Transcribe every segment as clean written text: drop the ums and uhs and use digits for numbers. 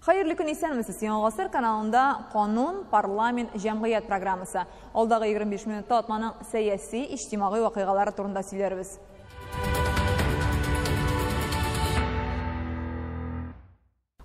Hayırlı gün исәнмесез, Яңа Гасыр каналында Канун, парламент, җәмгыять программасы. Алдагы 25 минутта атнаның сәяси, иҗтимагый вакыйгалары турында сөйләрбез.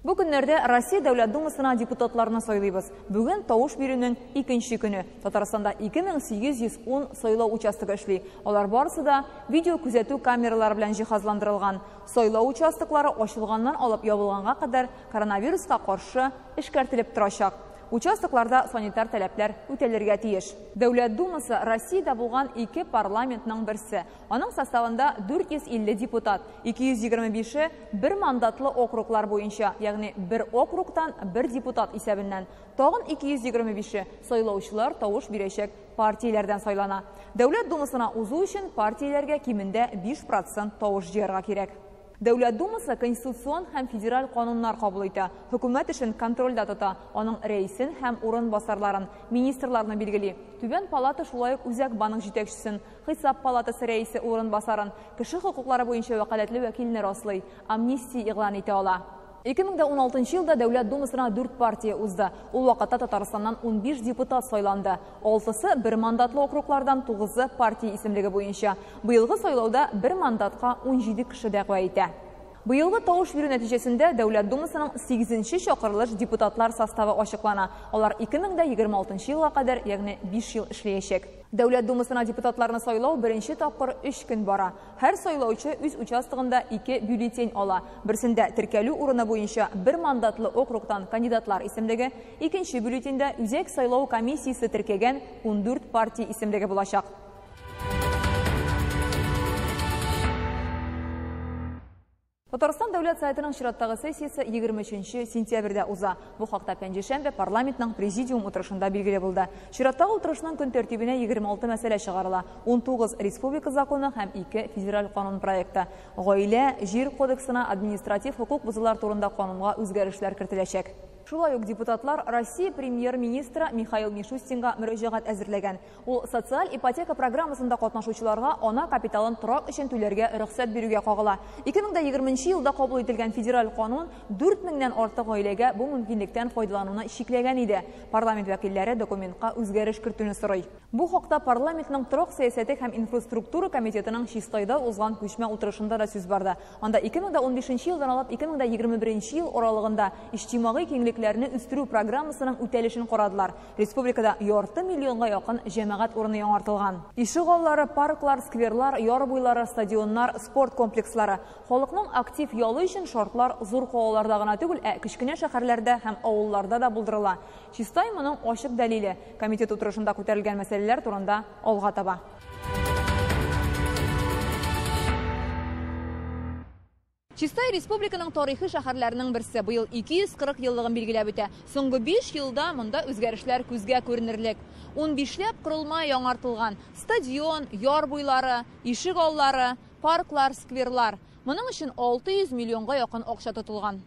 Бу көннәрдә Россия Дәүләт Думасына депутатларны сайлыйбыз. Бүген тавыш бирүнең икенче көне. Татарстанда 2810 сайлау участогы эшли. Алар барысы да видео күзәтү камералары белән җиһазландырылган. Сайлау участоклары ачылганнан алып ябылганга кадәр коронавируска каршы эшкәртелеп торачак. Участокларда санитар таләпләр үтәлергә тиеш. Дәүләт Думасы Россиядә булган 2 парламентның берсе. Аның составында 450 депутат, 225-е бер мандатлы округлар буенча, ягъни бер округтан бер депутат исәбеннән. Тагын 225-е сайлаучылар тавыш бирәчәк партияләрдән сайлана. Дәүләт Думасына узу өчен партияләргә кимендә 5% тавыш җыярга кирәк. Дәүләт Думасы конституцион һәм федераль кануннар кабул итә. Хөкүмәт эшен контрольдә тота, аның рәисен һәм урынбасарларын, министрларны билгели. Түбән палата шулай ук Үзәк банк җитәкчесен, Хисап палатасы рәисе урынбасарын, кеше хокуклары буенча вәкаләтле вәкилне раслый, амнистия игълан итә ала. 2016 елда Дәүләт Думасына 4 партия узды. Ул вакытта Татарстаннан 15 депутат сайланды. 6-сы бер мандатлы округлардан, 9-ы партия исемлеге буенча. Быелгы сайлауда бер мандатка 17 кеше дәгъва итә. Быелгы тавыш бирү нәтиҗәсендә Дәүләт Думасының 8-нче чакырылыш депутатлар составы ачыклана. Алар 2026 елга кадәр, ягъни 5 ел эшләячәк. Дәүләт Думасына депутатларны сайлау беренче тапкыр 3 көн бара. Һәр сайлаучы үз участогында 2 бюллетень ала. Берсендә теркәлү урыны буенча бер мандатлы округтан кандидатлар исемлеге, икенче бюллетеньдә үзәк сайлау комиссиясе теркәгән 14 партия исемлеге булачак. Татарстан Дәүләт Советының чираттагы сессиясе 23 сентябрьдә уза. Бу хакта пәнҗешәмбе парламентның президиум утырышында билгеле булды. Чираттагы утырышның көн тәртибенә 26 мәсьәлә чыгарыла. 19 республика законы һәм 2 федераль канун проекты. Гаилә, җир кодексына, административ хукук бузулар турында канунга үзгәрешләр кертеләчәк. Шулай ук депутатлар Россия премьер-министры Михаил Мишустинга мөрәҗәгать әзерләгән. Ул социаль ипотека программасында катнашучыларга ана капиталын торак өчен түләргә рөхсәт бирүгә кагыла. 2020 елда кабул ителгән федераль канун 4000-нән артык гаиләгә бу мөмкинлектән файдалануны шикләгән иде. Парламент вәкилләре документка үзгәреш кертүне сорый. Бу хакта парламентның торак сәясәте һәм инфраструктура комитетының чистайда узган күчмә утырышында да сүз барды. Анда 2015 елдан алып 2021 ел аралыгында иҗтимагый киңлекләрне үстерү программасының үтәлешен карадылар. Республикада 2 миллионга якын җәмәгать урыны яңартылган. Ишек аллары, парклар, скверлар, яр буйлары, стадионнар, спорт комплекслары. Халыкның актив ялы өчен шартлар зур калаларда гына түгел, кечкенә шәһәрләрдә һәм авылларда да булдырыла. Чистай моның ачык дәлиле. Комитет утырышында күтәрелгән мәсьәләләр турында алга таба. Чистай республиканың тарихи шәһәрләренең берсе. Быел 240 еллыгын билгеләп үтә. Соңгы 5 елда монда үзгәрешләр күзгә күренерлек. 15ләп корылма яңартылган. Стадион, яр буйлары, ишек аллары, парклар, скверлар. Моның өчен 600 миллионга якын акча тотылган.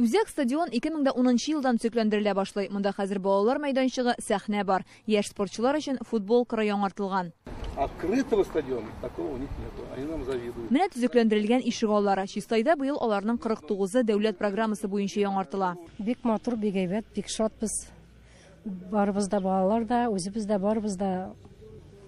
Үзәк стадион 2010 елдан төзекләндерелә башлый. Монда хәзер балалар мәйданчыгы, сәхнә бар. Яшь спортчылар өчен футбол кыры яңартылган. Открытого стадиона такого у них нету. Они нам завидуют. Менә төзекләндерелгән ишек аллары. Чистайда быел аларның 49-ы дәүләт программасы буенча яңартыла. Бик матур, бик әйбәт, бик шатбыз. Барыбыз да, балалар да, үзебез дә, барыбыз да.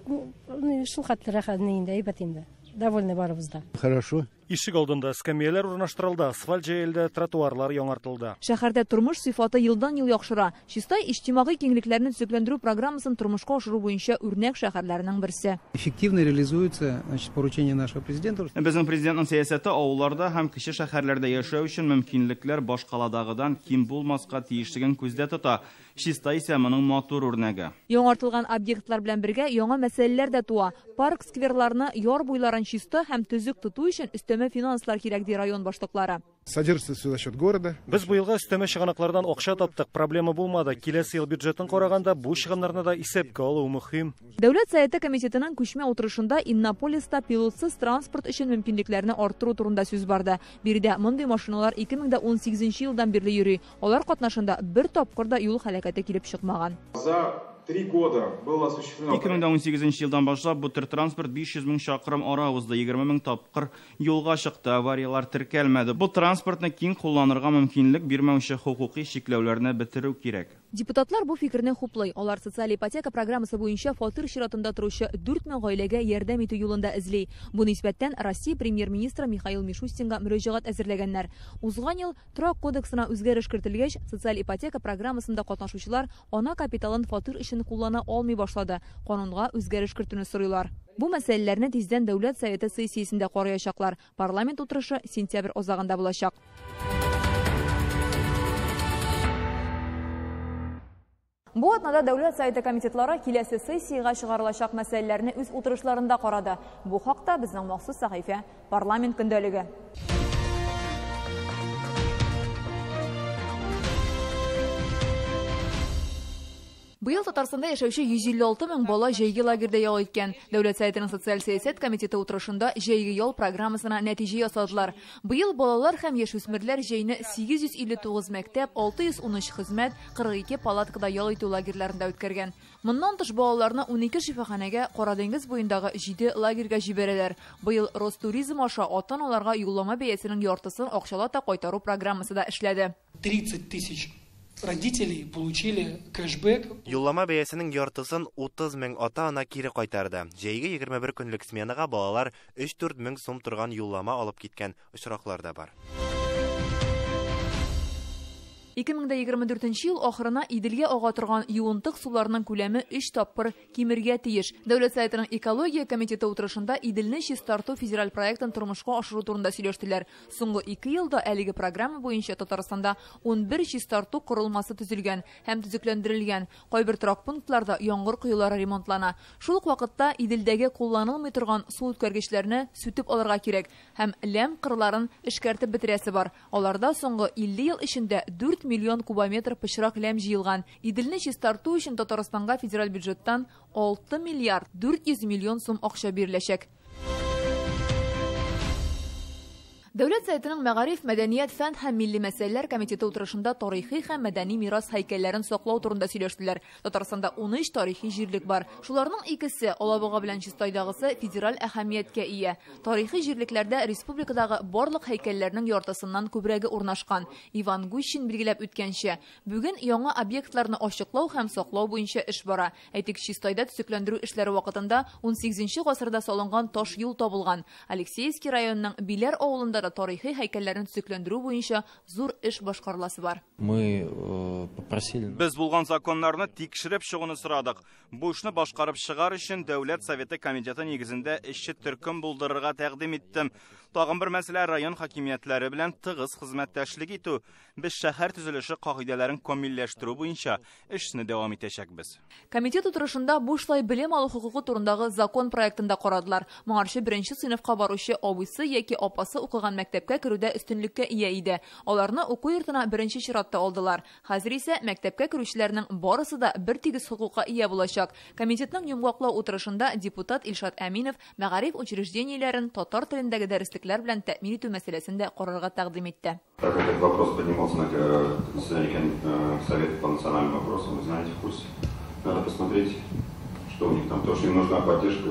Шул хәтле рәхәт инде, әйбәт инде. Довольны барыбыз да. Хорошо. Ишек алдында скамеялар урнаштырылды, асфальт җәелде, тротуарлар яңартылды. Шәһәрдә тормыш сыйфаты елдан-ел яхшыра. Чистай иҗтимагый киңлекләрне төзекләндерү программасын тормышка ашыру буенча үрнәк шәһәрләрнең берсе. Эффективно реализуется, поручение нашего президента. Безнең президентның сәясәте авылларда һәм кече шәһәрләрдә яшәү өчен мөмкинлекләр башкаладагыдан ким булмаска тиешлеген күздә тота. Чистай исә моның матур үрнәге. Яңартылган объектлар белән бергә яңа мәсьәләләр дә туа. Парк, скверларны, яр буйларын чисты һәм төзек тоту өчен өстәмә финанслар кирәк ди район башлыклары. Содержится за счет города. Без быелга өстәмә чыганаклардан акча таптык, проблема булмады. Киләсе ел бюджетын караганда бу чыгымнарны да исәпкә алу мөһим. Дәүләт Советы комитетының күчмә утырышында Иннополиста пилотсыз транспорт өчен мөмкинлекләрне арттыру турында сүз барды. Биредә мондый машиналар 2018 елдан бирле йөри. Алар катнашында бер тапкыр да юл һәлакәте килеп чыкмаган. За 3 года было осуществлено... 2018 елдан башлап бу транспорт 500 000 шақырым ара узды, 20 000 тапқыр юлга шықты, авариялар теркәлмәде. Бу транспортны киң кулланырга мөмкинлек бирмәүче хукукый чикләүләрне бетерү кирәк. Депутатлар бу фикерне хуплый. Алар социаль ипотека программасы буенча фатир чиратында торучы 4000 гаиләгә ярдәм итү юлында эзли. Бу нисбәттән Россия премьер-министры Михаил Мишустинга мөрәҗәгать әзерләгәннәр. Узган ел торак кодексына үзгәреш кертелгәч, социаль ипотека программасында катнашучылар ана капиталын фатир өчен куллана алмый башлады. Канунга үзгәреш кертүне сорыйлар. Бу мәсьәләләрне тиздән Дәүләт Советы сессиясендә караячаклар. Парламент утырышы сентябрь азагында булачак. Бу атнада Дәүләт Советы комитетлары киләсе сессиягә чыгарылачак мәсьәләләрне үз утырышларында карады. Бу хакта безнең махсус сәхифә Парламент көндәлеге. Быел Татарстанда яшәүче 156 000 бала җәйге лагерьдә ял иткән. Дәүләт Советының социаль сәясәт комитеты утырышында җәйге ял программасына нәтиҗә ясадылар. Быел балалар һәм яшүсмерләр җәйне 859 мәктәп, 613 хезмәт, 42 палаткада ял итү лагерьләрендә үткәргән. Моннан тыш балаларны 12 шифаханәгә, Кара диңгез буендагы 7 лагерьгә җибәрәләр. Быел Ростуризм аша ата-аналарга юллама бәясенең яртысын акчалата кайтару программасы да эшләде. 30 000 родителей получили кэшбэк. Юллама бәясенең яртысын 30 000 ата-ана кире кайтарды. Җәйге 21 көнлек сменага балалар 3-4 000 сум торган юллама алып киткән очраклар да бар. 2024 ел ахырына Иделгә ага торган юынтык суларының күләме 3 тапкыр кимергә тиеш. Дәүләт Советының экология комитеты утырышында Иделне чистарту федераль проектын тормышка ашыру турында сөйләштеләр. Соңгы 2 елда әлеге программа буенча Татарстанда 11 чистарту корылмасы төзелгән һәм төзекләндерелгән. Кайбер торак пунктларда яңгыр коелары ремонтлана. Шул ук вакытта Иделдәге кулланылмый торган су үткәргечләрне сүтеп алырга кирәк һәм ләм кырларын эшкәртеп бетерәсе бар. Аларда соңгы 50 ел эчендә 4 миллион кубометр пычрак ләм җыелган. Иделне чистарту өчен Татарстанга федераль бюджеттан 6 миллиард 400 миллион сум акча биреләчәк. Дәүләт Советының Мәгариф, мәдәният, фән һәм милли мәсьәләләр комитеты утырышында тарихи һәм мәдәни мирас һәйкәлләрен саклау турында сөйләштеләр. Татарстанда 13 тарихи җирлек бар. Шуларның икесе Алабуга белән Чистайдагысы федераль әһәмияткә ия. Тарихи җирлекләрдә республикадагы барлык һәйкәлләрнең яртысыннан күбрәге урнашкан. Иван Гущин билгеләп үткәнчә, бүген яңа объектларны ачыклау һәм саклау буенча эш бара. Әйтик, Чистайда төзекләндерү эшләре вакытында 18 гасырда салынган таш юл табылган. Алексеевский районының Биләр авылында тарихи һәйкәлләрен төзекләндерү буенча зур эш башкарыласы бар. Без булган законнарны тикшереп чыгуны сорадык. Бу эшне башкарып чыгар өчен Дәүләт Советы комитеты нигезендә эшче төркем булдырырга тәкъдим иттем. Тагын бер мәсьәлә район хакимиятләре белән тыгыз хезмәттәшлек итү. Без шәһәр төзелеше кагыйдәләрен камилләштерү буенча эшне дәвам итәчәкбез. Комитет утырышында бушлай белем алу хукукы турындагы закон проектында карадылар. Моңарчы 1нче сыйныфка баручы абыйсы яки апасы укыган мәктәпкә керүдә өстенлеккә ия иде. Аларны уку йортына 1нче чиратта алдылар. Хәзер исә мәктәпкә керүчеләрнең барысы да бер тигез хукукка ия булачак. Комитетның йомгаклау утырышында депутат Илшат Әминов мәгариф учреждениеләрен татар телендәге дәреслекләр белән тәэмин итү мәсьәләсен дә карарга тәкъдим итте. Этот вопрос поднимался на заседании Совета по национальным вопросам, вы знаете, в курсе. Надо посмотреть, что у них там, потому что им нужна поддержка.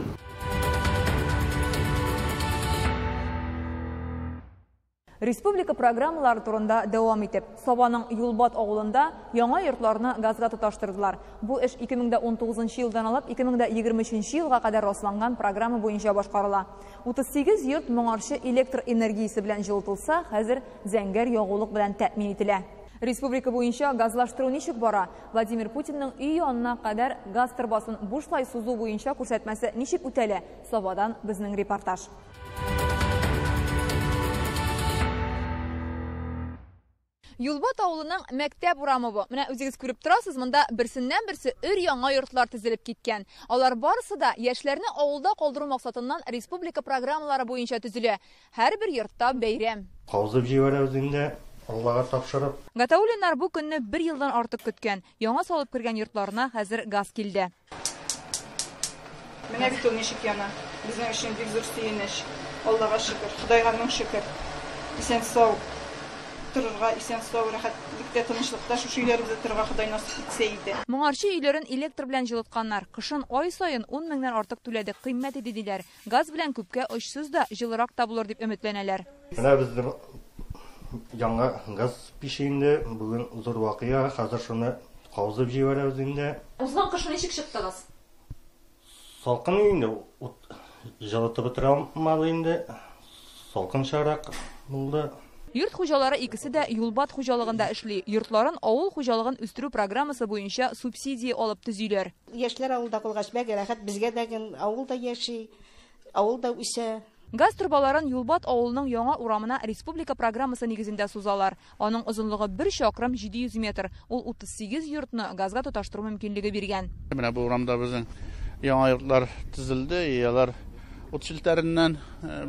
Республика программалары турында дәвам итеп, Сабаның Юлбат авылында яңа йортларны газга тоташтырдылар. Бу эш 2019 елдан алып 2023 елга кадәр расланган программа буенча башкарыла. 38 йорт моңарчы электр энергиясе белән җылытылса, хәзер зәңгәр ягулык белән тәэмин ителә. Республика буенча газлаштыру ничек бара? Владимир Путинның өй янына кадәр газ торбасын бушлай сузу буенча күрсәтмәсе ничек үтәлә? Сабадан безнең репортаж. Юлбат авылының мәктәп урамы бу. Менә үзегез күреп торасыз, монда берсеннән-берсе өр яңа йортлар төзелеп киткән. Алар барысы да яшьләрне авылда калдыру максатыннан республика программалары буенча төзелә. Һәрбер йортта бәйрәм. Казып җибәрәбез инде, Аллага тапшырып. Гатаулиннар бу көнне 1 елдан артык көткән. Яңа салып кергән йортларына хәзер газ килде. Менә бит ул ничек яна. Безнең өчен бик зур сөенеч. Аллага шөкер, Худайга мең шөкер. Исән сау. торырга, исән-сау, рәхәтлектә, тынычлыкта шушы өйләребездә торырга Ходай насыйп итсә иде. Моңарчы өйләрен электр белән җылытканнар кышын ай саен 10 меңнән артык түләдек кыйммәт иде диләр. Газ белән күпкә очсыз да җылырак та булыр дип өметләнәләр. Менә безнең яңа газ пишеинде бүген зур вакыйга, хәзер шуны каузып җибәрәбез инде. Узган кышын ничек чыктыгыз? Салкын инде, җылытып тора алмады инде. Салкынчарак булды. Йорт хуҗалары икесе дә юлбат хуҗалыгында эшли. Йортларын авыл хуҗалыгын үстерү программасы буенча субсидия алып төзиләр. Яшьләр авылда калгач бәгә рәхәт, безгә дәген авылда яши, авылда үсә. Газ трубаларын Юлбат авылының яңа урамына республика программасы нигезендә сузалар. Аның озынлыгы 1 чакрым 700 метр. Ул 38 йортны газга тоташтыру мөмкинлеге биргән. Менә бу урамда безнең яңа йортлар төзелде. Алар ут шелтәреннән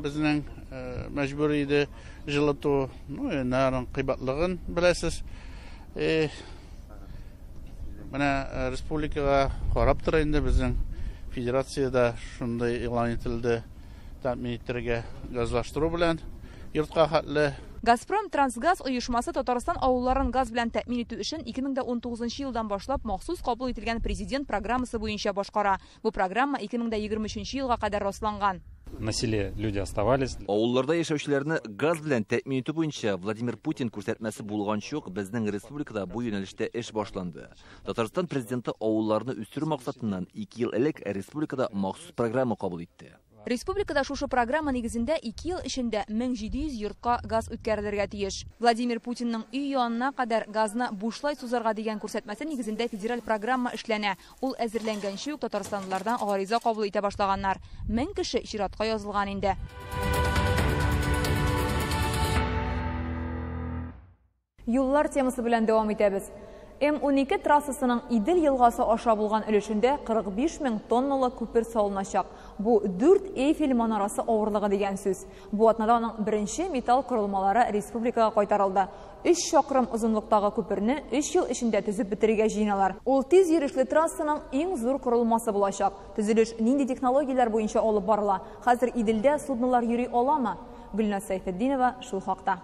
безнең мәҗбүри иде җылыту, нарын кыйбатлыгын беләсез. Менә республикага карап тора инде безнең федерациядә шундый игълан ителде. Тәэмин итәргә газлаштыру белән йортка хәтле. Газпром Трансгаз оешмасы Татарстан авылларын газ белән тәэмин итү өчен 2019 елдан башлап махсус кабул ителгән президент программасы буенча башкара. Бу программа 2023 елга кадәр расланган. На селе люди оставались. Авылларда яшәүчеләрне газ белән тәэмин итү буенча Владимир Путин күрсәтмәсе булганчы ук безнең республикада бу юнәлештә эш башланды. Татарстан президенты авылларны үстерү максатыннан 2 ел элек республикада махсус программа кабул итте. Республикада шушы программа нигезендә 2 ел эчендә 1700 йортка газ үткәрелергә тиеш. Владимир Путинның өй янына кадәр газны бушлай сузарга дигән күрсәтмәсе нигезендә федераль программа эшләнә. Ул әзерләнгәнче ук татарстанлылардан гариза кабул итә башлаганнар. 1000 кеше чиратка язылган инде. Юллар темасы белән дәвам итәбез. М12 трассасының Идел елгасы аша булган өлешендә 45 мең тонналы күпер салыначак. Бу 4 Эйфель манарасы авырлыгы дигән сүз. Бу атнада аның беренче металл корылмалары республикага кайтарылды. 3 чакрым озынлыктагы күперне 3 ел эчендә төзеп бетергә җыйналар. Ул тиз йөрешле трассаның иң зур корылмасы булачак. Төзелеш нинди технологияләр буенча алып барыла? Хәзер Иделдә суднолар йөри аламы? Гөлназ Сайфетдинова шул хакта.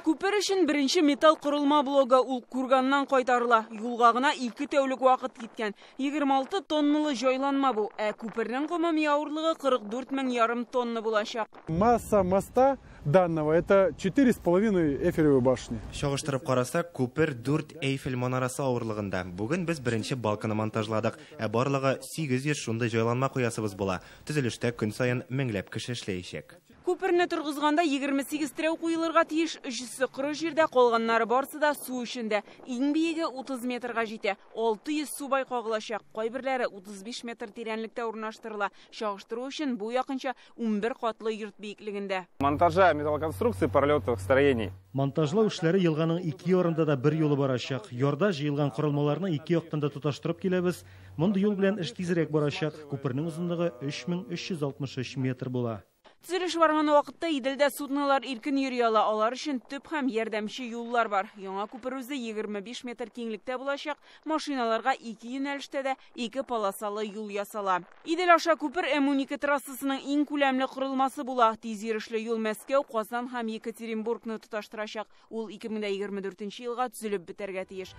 Күпер өчен беренче металл корылма блогы ул курганнан кайтарыла. Юлга гына 2 тәүлек вакыт киткән. 26 тонналы җайланма бу. Күпернең гомуми авырлыгы 44 мең ярым тонна булачак. Масса моста данного это 4,5 Эйфелевой башни. Чагыштырып карасак, күпер 4 Эйфель манарасы авырлыгында. Бүген без беренче балканы монтажладык. Барлыгы 800 шундай җайланма куясыбыз була. Төзелештә көн саен меңләп кеше эшләячәк. Күперне торгызганда 28 терәү куелырга тиеш, 300 коры җирдә калганнары барсы да су эчендә. Иң биеге 30 метрга җитә. 600 субай кагылачак. Кайберләре 35 метр тирәнлектә урнаштырыла. Чагыштыру өчен бу якынча 11 катлы йорт биеклегендә. Монтажа металлоконструкций паралетовых строений. Монтажлау эшләре елганың 2 ярында да бер юлы барачак. Ярда җыелган корылмаларны 2 яктан да тоташтырып киләбез. Мондый юл белән эш тизрәк барачак. Күпернең озынлыгы 3363 метр була. Төзелеш барган вакытта Иделдә суднолар иркен йөри ала. Алар өчен төп һәм ярдәмче юллар бар. Яңа күпер үзе 25 метр киңлектә булачак. Машиналарга 2 юнәлештә дә 2 полосалы юл ясала. Идел аша күпер М12 трассасының иң күләмле корылмасы була. Тиз йөрешле юл Мәскәү, Казан һәм Екатеринбургны тоташтырачак. Ул 2024 елга төзелеп бетәргә тиеш.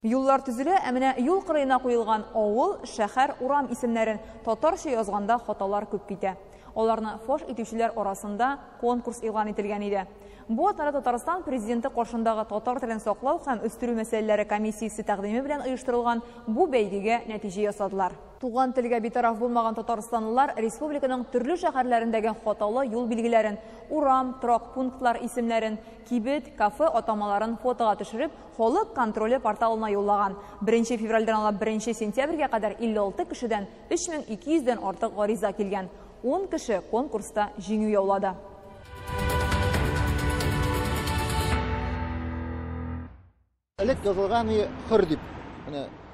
Юллар төзелә, әмінә юл кырыена куелган авыл, шәһәр, урам исемнәрен татарча язганда хаталар күп китә. Аларны фаш итүчеләр арасында конкурс игълан ителгән иде. Бу атнада Татарстан президенты каршындагы татар телен саклау һәм үстерү мәсьәләләре комиссиясе тәкъдиме белән оештырылган бу бәйгегә нәтиҗә ясадылар. Туган телгә битараф булмаган татарстанлылар республиканың төрле шәһәрләрендәге хаталы юл билгеләрен, урам, торак пунктлар исемнәрен, кибет, кафе атамаларын фотога төшереп, халык контроле порталына юллаган. 1 февральдән алып 1 сентябрьгә кадәр 56 кешедән 3200дән артык гариза килгән. 10 кеше конкурста җиңү яулады. Элек язылган хөр дип,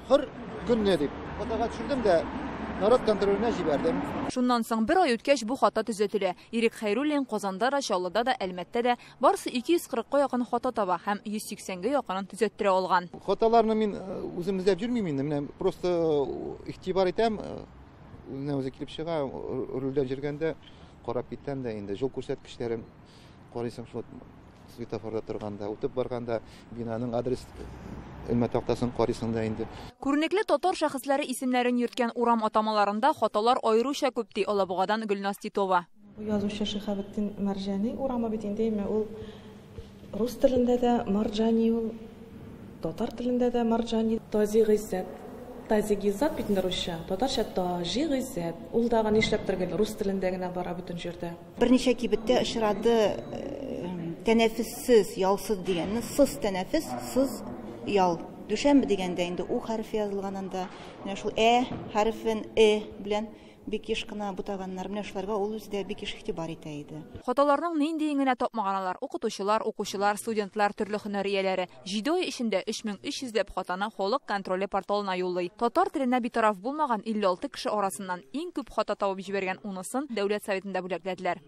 хөр көнне дип. Фотога төшердем дә народ контролена җибәрдем. Шуннан соң бер ай үткәч бу хата төзәтелә. Ирек Хәйруллин Казанда да, Чаллыда да, Әлмәттә дә барысы 240-ка якын хата таба һәм 180-гә якынын төзәттерә алган. Хаталарны мин үзем эзләп йөрмим инде, менә просто игътибар итәм. Өзі келіп шыға, рөлден жүргенде қарап кеттен де енді жол көрсеткіштерін қарайсың шот светофорда тұрғанда, өтіп барғанда бинаның адрес өлмә тақтасын қарайсың да енді. Күрнекле татар шәхесләре исемнәрен йөрткән урам атамаларында хаталар айрыуча күп ди Алабугадан Гөлназ Титова. Язучы Шихабетдин Маржани урамы бит инде ул рус телендә дә Маржани, ул татар телендә дә Маржани. Тази Гыйззат, Тази Гыйззат бит русча, татарча Таҗи Гыйззат. Ул дагы нишләптер гел рус телендә генә бара бөтен җирдә. Берничә кибеттә очрады тәнәфессез, ялсыз дигәнне, сыз тәнәфес, сыз ял. Дүшәмбе дигәндә инде у хәрефе язылганында, менә шул хәрефен белән бик еш кына бутаганнар, менә шуларга ул үзе дә бик еш игътибар итә иде. Хаталарның нинди генә тапмаганлар, укытучылар, укучылар, студентлар, төрле һөнәр ияләре 7 ай эчендә 3300 ләп хатаны халык контроле порталына юллый. Татар теленә битараф булмаган 56 кеше арасыннан иң күп хата табып җибәргән 10-сын Дәүләт Советында бүләкләделәр.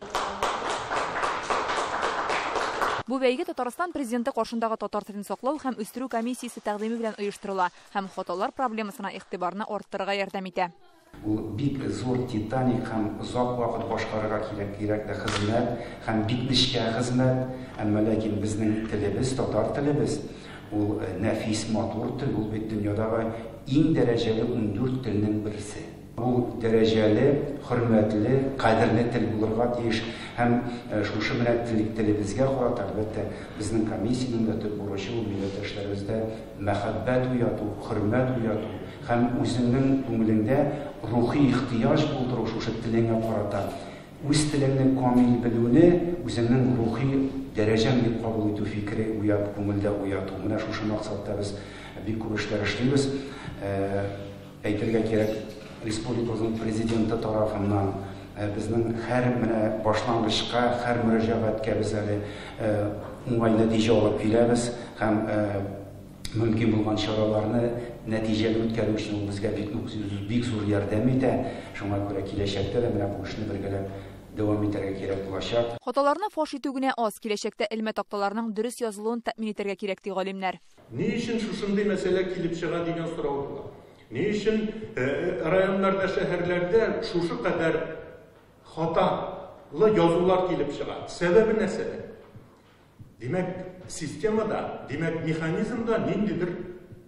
Бу бәйге Татарстан президенты каршындагы татар телен саклау һәм үстерү комиссиясе тәкъдиме белән оештырыла һәм хаталар проблемасына игътибарны арттырырга ярдәм итә. Ул бик зур титаник һәм озак вакыт башкарырга кирәк хезмәт һәм бик нечкә хезмәт, әмма ләкин безнең телебез, татар телебез, ул нәфис матур тел, ул бит дөньядагы иң дәрәҗәле 14 телнең берсе. Ул дәрәҗәле, хөрмәтле, кадерле тел булырга тиеш һәм шушы менә телебезгә карата әлбәттә безнең комиссиянең дә төп бурычы ул милләттәшләребездә мәхәббәт уяту, хөрмәт уяту һәм үзенең күңелендә рухи ихтыяҗ булдыру шушы телеңә карата. Үз телеңне камил белүне, үзенең рухи дәрәҗәң дип кабул итү фикере уят, күңелдә уяту. Менә шушы максатта без бик күп эшләр эшлибез. Әйтергә кирәк, республикабызның президенты тарафыннан безнең һәр менә башлангычка, һәр мөрәҗәгатькә без әле уңай нәтиҗә алып киләбез һәм мөмкин булган чараларны нәтиҗәле үткәрү өчен безгә бик зур ярдәм итә. Шуңа күрә киләчәктә дә менә бу эшне бергәләп дәвам итәргә кирәк булачак. Хаталарны фаш итү генә аз, киләчәктә элмә такталарның дөрес язылуын тәэмин итәргә кирәк ди галимнәр. Ни өчен шушындый мәсьәлә килеп чыга дигән сорау була. Ни өчен районнарда, шәһәрләрдә шушы кадәр хаталы язулар килеп чыга? Сәбәбе нәрсәдә? Димәк, системада, димәк, механизмда ниндидер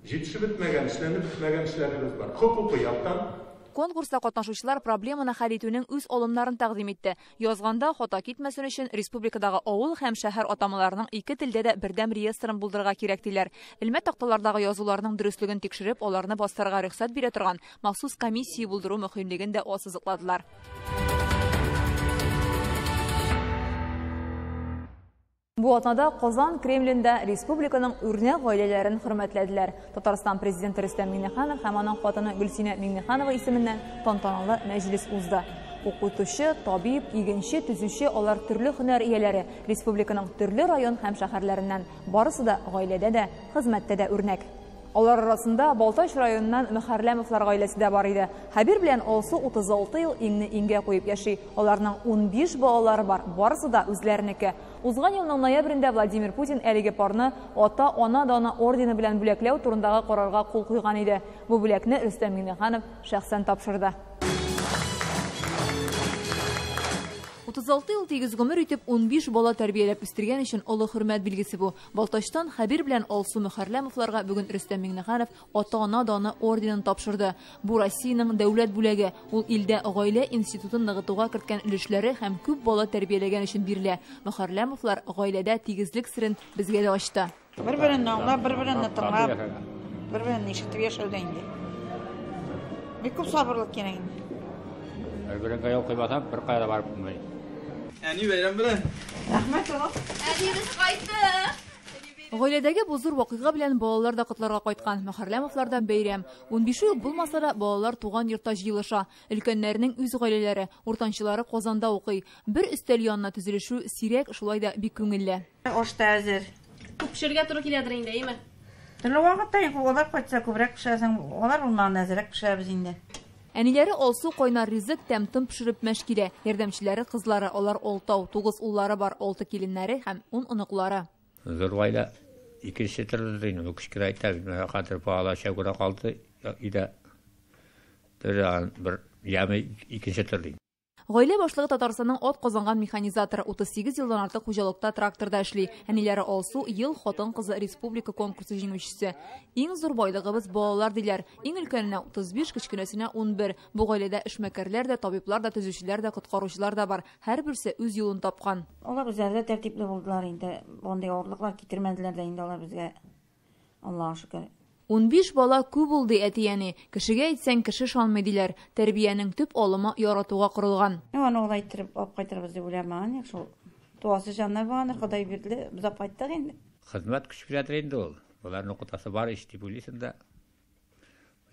җитешеп бетмәгән, эшләнеп бетмәгән эшләребез бар. Хокукый яктан Конкурста катнашучылар проблеманы хәл итүнең үз алымнарын тәкъдим итте. Язганда хата китмәсен өчен республикадагы авыл һәм шәһәр атамаларының 2 телдә дә бердәм реестрын булдырырга кирәк диләр. Илмәт такталардагы язуларның дөрестлеген тикшереп, аларны бастырырга рөхсәт бирә торган махсус комиссия булдыру мөһимлеген дә ассызыкладылар. Бу атнада Казан Кремлендә республиканың үрнәк гаиләләрен хөрмәтләделәр. Татарстан президенты Рөстәм Миңнеханов һәм аның хатыны Гөлсинә Миңнеханова исеменнән тантаналы мәҗлес узды. Укытучы, табиб, игенче, төзүче, алар төрле һөнәр ияләре республиканың төрле район һәм шәһәрләреннән, барысы да гаиләдә дә, хезмәттә дә үрнәк. Алар арасында Балтач районыннан Мөхәррәмовлар гаиләсе дә бар иде. Хәбир белән Алсу 36 ел иңне иңгә куеп яши. Аларның 15 балалары бар, барысы да үзләренеке. Узган елның ноябрендә Владимир Путин әлеге парны ата-ана даны ордены белән бүләкләү турындагы карарга кул куйган иде. Бу бүләкне Рөстәм Миңнеханов шәхсән тапшырды. 36 ел тигез гомер итеп 15 бала тәрбияләп үстергән өчен олы хөрмәт билгесе бу. Балтачтан Хәбир белән Алсу Мөхәррәмовларга бүген Рөстәм Миңнеханов ата-ана даны орденын тапшырды. Бу Россиянең дәүләт бүләге. Ул илдә гаилә институтын ныгытуга керткән өлешләре һәм күп бала тәрбияләгән өчен бирелә. Мөхәррәмовлар гаиләдә тигезлек сирен безгә дә ачты. Бер-берен аңлап, бер-берен тыңлап, бер-берен ишетеп яшәүдә инде. Бик күп сабырлык кирәк инде. Бер-беренә ял кыйбата бер кайда барып булмый. Әни бәйрәм белән. Рәхмәт олы. Әнибез кайтты. Гаиләдәге бу зур вакыйга белән балалар да котларга кайткан. Мөхәррәмовлардан бәйрәм. 15 ел булмаса да балалар туган йортта җыелыша. Өлкәннәрнең үз гаиләләре, уртанчылары Казанда укый. Бер өстәл янына төзелешү сирәк, шулай да бик күңелле. Аш та әзер. Күп пешергә туры киләдер инде, әйме? Төрле вакытта алар кайтса күбрәк пешәсең, алар булмаган әзрәк пешәбез инде. Әниләре Алсу кайнар ризык тәм-тым пешереп мәш килә. Ярдәмчеләре кызлары, алар 6, 9 уллары бар, 6 киленнәре һәм 10 оныклары. Зур гаилә икенче төрле инде, бу кичкә әйтә, хәзер бала шәгүрә калды, иде. Бер яғни икенче төр дейм. Гаилә башлыгы Татарстанның ат казанган механизаторы 38 елдан артык хуҗалыкта тракторда эшли. Әниләре Алсу ел хатын-кызы республика конкурсы җиңүчесе. Иң зур байлыгыбыз балалар диләр. Иң өлкәненә 35, кечкенәсенә 11. Бу гаиләдә эшмәкәрләр дә, табиблар да, төзүчеләр дә, коткаручылар да бар. Һәрберсе үз юлын тапкан. Алар үзләре тәртипле булдылар инде. Мондый авырлыклар китермәделәр дә инде алар безгә. Аллаһка шөкер. 15 бала күп булды әтияне. Кешегә әйтсәң кеше шанмый диләр. Тәрбиянең төп алымы яратуга корылган. Аны алай итеп алып кайтырбыз дип уйламаган, шул. Туасы җаннар барны Ходай бирде, без алып кайттык инде. Хезмәт көч бирәдер инде ул. Аларның кутасы бар ич дип уйлыйсың да.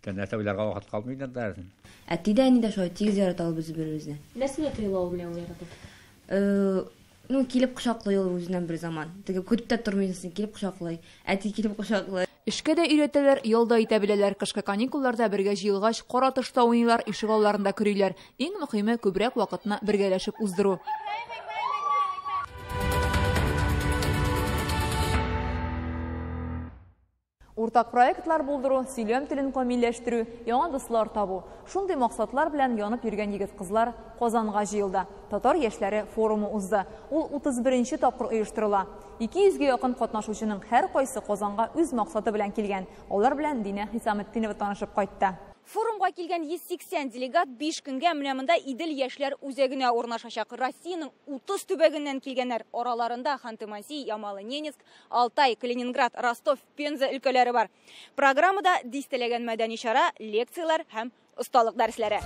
Бүтән нәрсә уйларга вакыт калмый инде. Әти дә әни дә шулай тигез ярата без бер-беребезне. Нәрсәне тыйлау белән яратып? Ну, килеп кочаклый ул үзеннән бер заман. Теге көтүптә тормыйсың, килеп кочаклый. Әти килеп кочаклый. Эшкә дә өйрәтәләр, ялда итә беләләр. Кышкы каникулларда бергә җыелгач, кара тышта уйныйлар, ишек алларында көриләр. Иң мөһиме күбрәк вакытны бергәләшеп уздыру. Уртак проектлар булдыру, сөйләм телен камилләштерү, яңа дуслар табу. Шундый максатлар белән янып йөргән егет-кызлар Казанга җыелды. Татар яшьләре форумы узды. Ул 31-нче тапкыр оештырыла. 200-гә якын катнашучының һәр кайсы Казанга үз максаты белән килгән. Алар белән Динә Хисаметдинова танышып кайтты. Форумга килгән 180 делегат 5 көнгә менә монда Идел яшьләр үзәгенә урнашачак. Россиянең 30 төбәгеннән килгәннәр. Араларында Ханты-Мансийск, Ямалы-Ненецк, Алтай, Калининград, Ростов, Пенза өлкәләре бар. Программада дистәләгән мәдәни чара, лекциялар һәм осталык дәресләре.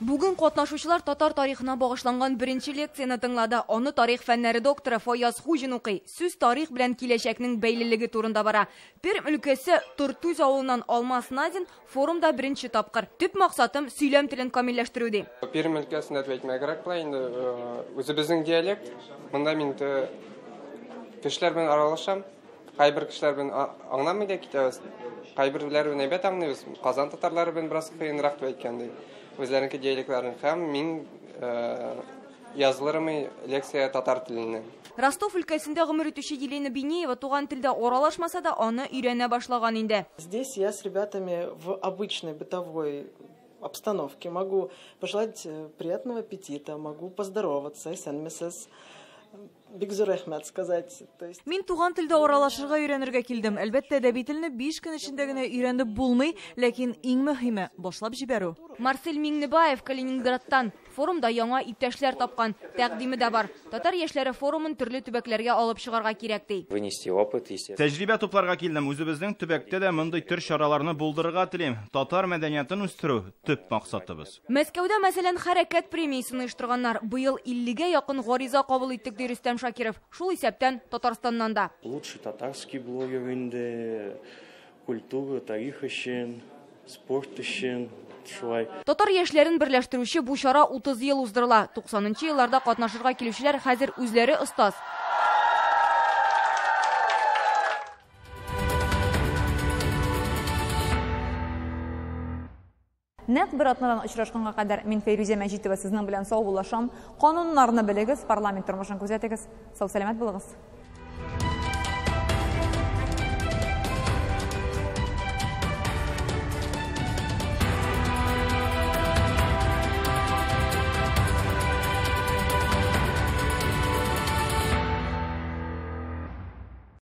Бүген катнашучылар татар тарихына багышланган беренче лекцияны тыңлады. Аны тарих фәннәре докторы Фаяз Хуҗин укый. Сүз тарих белән киләчәкнең бәйлелеге турында бара. Пермь өлкәсе Тортүз авылыннан Алмас Назин форумда беренче тапкыр. Төп максатым сөйләм телен камилләштерү ди. Пермь өлкәсендә әйтмәгәрәк була инде үзебезнең диалект. Монда мин кешеләр белән аралашам. Кайбер кешеләр белән аңламый да китәбез. Кайберләр белән әйбәт аңлыйбыз. Казан татарлары белән бераз кыенрак дип әйткәндәй. Үзләренең диалектларын һәм мин язылырмы лекция татар теленә. Ростов өлкәсендә гомер итүче Елена Бинеева туган телдә аралашмаса да, аны өйрәнә башлаган инде. Здесь я с ребятами в обычной бытовой обстановке могу пожелать приятного аппетита, могу поздороваться, сәлемсез. Бик зур рәхмәт сказать. Мин туган телдә аралашырга өйрәнергә килдем. Әлбәттә, әдәби телне 5 көн эчендә генә өйрәнеп булмый, ләкин иң мөһиме башлап җибәрү. Марсель Миңнебаев Калининградтан форумда яңа иптәшләр тапкан, тәкъдиме дә бар. Татар яшьләре форумын төрле төбәкләргә алып чыгарга кирәк ди. Вынести опыт, тәҗрибә тупларга килдем. Үзебезнең төбәктә дә мондый төр чараларны булдырырга телим. Татар мәдәниятын үстерү төп максатыбыз. Мәскәүдә мәсәлән хәрәкәт премиясын оештырганнар. Быел 50-гә якын гариза кабул иттек ди Рөстәм Шакиров. Шул исәптән Татарстаннан да. Лучший татарский блогер инде, культура, тарих өчен, спорт өчен. Татар яшьләрен берләштерүче бу чара 30 ел уздырыла. 90-нчы елларда катнашырга килүчеләр хәзер үзләре остаз. Нәкъ бер атнадан очрашканга кадәр мин Фәйрүзә Мәҗитова сезнең белән сау булашам. Кануннарны белегез, парламент тормышын күзәтегез. Сау-сәламәт булыгыз.